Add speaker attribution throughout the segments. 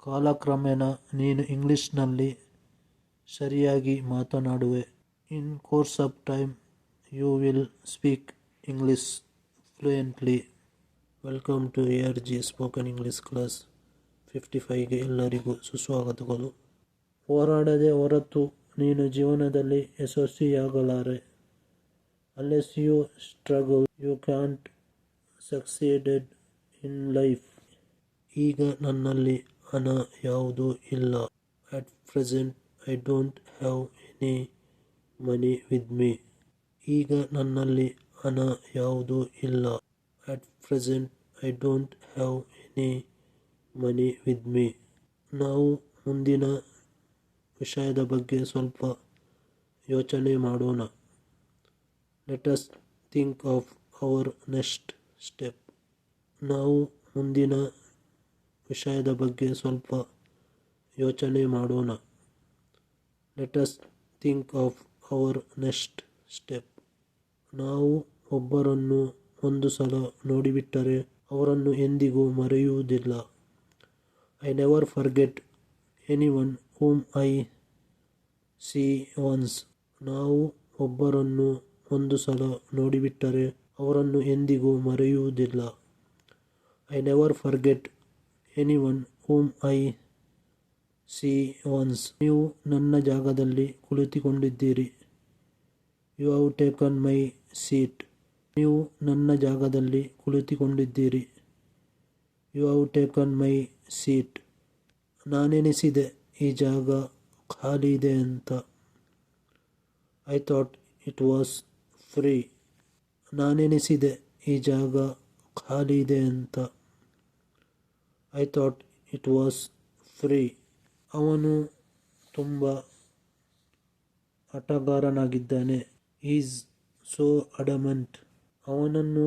Speaker 1: ಕಾಲಕ್ರಮೇಣ ನೀನು ಇಂಗ್ಲಿಷ್ನಲ್ಲಿ ಸರಿಯಾಗಿ ಮಾತನಾಡುವೆ. In course of time you will speak English fluently. Welcome to ARG spoken English class 55ಗೆ ಎಲ್ಲರಿಗೂ ಸುಸ್ವಾಗತಗಳು. ಹೋರಾಡದೆ ಹೊರತು ನೀನು ಜೀವನದಲ್ಲಿ ಯಶಸ್ವಿಯಾಗಲಾರೆ. Unless you struggle you can't succeeded in life. ಈಗ ನನ್ನಲ್ಲಿ ಹಣ ಯಾವುದೂ ಇಲ್ಲ. At present I don't have any money with me. ಈಗ ನನ್ನಲ್ಲಿ ಹಣ ಯಾವುದೂ ಇಲ್ಲ. At present I don't have any money with me. ನಾವು ಮುಂದಿನ ವಿಷಯದ ಬಗ್ಗೆ ಸ್ವಲ್ಪ ಯೋಚನೆ ಮಾಡೋಣ. Let us think of our next step. ನಾವು ಮುಂದಿನ ವಿಷಯದ ಬಗ್ಗೆ ಸ್ವಲ್ಪ ಯೋಚನೆ ಮಾಡೋಣ. Let us think of our next step. ನಾವು ಒಬ್ಬರನ್ನು ಒಂದು ಸಲ ನೋಡಿಬಿಟ್ಟರೆ ಅವರನ್ನು ಎಂದಿಗೂ ಮರೆಯುವುದಿಲ್ಲ. I never forget anyone whom I see once. ನಾವು ಒಬ್ಬರನ್ನು ಒಂದು ಸಲ ನೋಡಿಬಿಟ್ಟರೆ ಅವರನ್ನು ಎಂದಿಗೂ ಮರೆಯುವುದಿಲ್ಲ. I never forget anyone whom I see once. ನೀವು ನನ್ನ ಜಾಗದಲ್ಲಿ ಕುಳಿತುಕೊಂಡಿದ್ದೀರಿ. You have taken my seat. ನೀವು ನನ್ನ ಜಾಗದಲ್ಲಿ ಕುಳಿತುಕೊಂಡಿದ್ದೀರಿ. You have taken my seat. ನಾನೆನಿಸಿದೆ ಈ ಜಾಗ ಖಾಲಿ ಇದೆ ಅಂತ. I thought it was free. ನಾನೆನಿಸಿದೆ ಈ ಜಾಗ ಖಾಲಿ ಇದೆ ಅಂತ. I thought it was free. ಅವನು ತುಂಬ ಹಠಗಾರನಾಗಿದ್ದಾನೆ. Is so adamant. ಅವನನ್ನು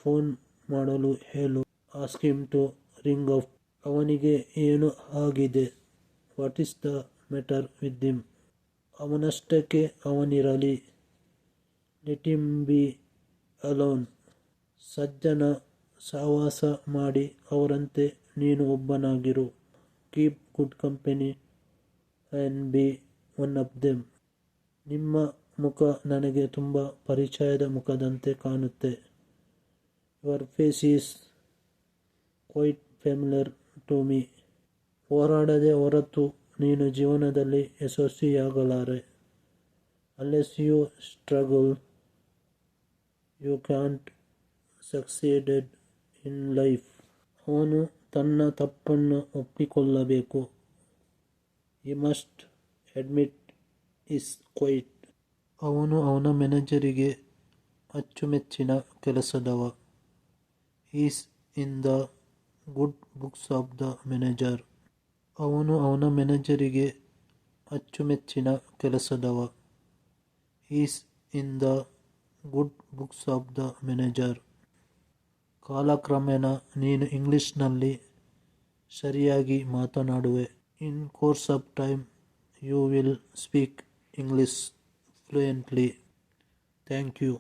Speaker 1: ಫೋನ್ ಮಾಡಲು ಹೇಳು. Ask him to ring up. ಅವನಿಗೆ ಏನು ಆಗಿದೆ? What is the matter with him? ಅವನಷ್ಟಕ್ಕೆ ಅವನಿರಲಿ. Let him be alone. ಸಜ್ಜನ ಸಹವಾಸ ಮಾಡಿ ಅವರಂತೆ ನೀನು ಒಬ್ಬನಾಗಿರು. Keep good company and be one of them. ನಿಮ್ಮ ಮುಖ ನನಗೆ ತುಂಬ ಪರಿಚಯದ ಮುಖದಂತೆ ಕಾಣುತ್ತೆ. Your face is quite familiar to me. ಹೋರಾಡದೆ ಹೊರತು ನೀನು ಜೀವನದಲ್ಲಿ ಯಶಸ್ವಿಯಾಗಲಾರೆ. Unless you struggle you can't succeeded in life. ಅವನು ತನ್ನ ತಪ್ಪನ್ನು ಒಪ್ಪಿಕೊಳ್ಳಬೇಕು. He must admit his quite. ಅವನು ಅವನ ಮ್ಯಾನೇಜರಿಗೆ ಅಚ್ಚುಮೆಚ್ಚಿನ ಕೆಲಸದವ. Is in the good books of the manager. ಅವನು ಅವನ ಮ್ಯಾನೇಜರಿಗೆ ಅಚ್ಚುಮೆಚ್ಚಿನ ಕೆಲಸದವ. Is in the good books of the manager. ಕಾಲಕ್ರಮೇಣ ನೀನು ಇಂಗ್ಲಿಷ್ನಲ್ಲಿ ಸರಿಯಾಗಿ ಮಾತನಾಡುವೆ. In course of time you will speak English fluently. Thank you.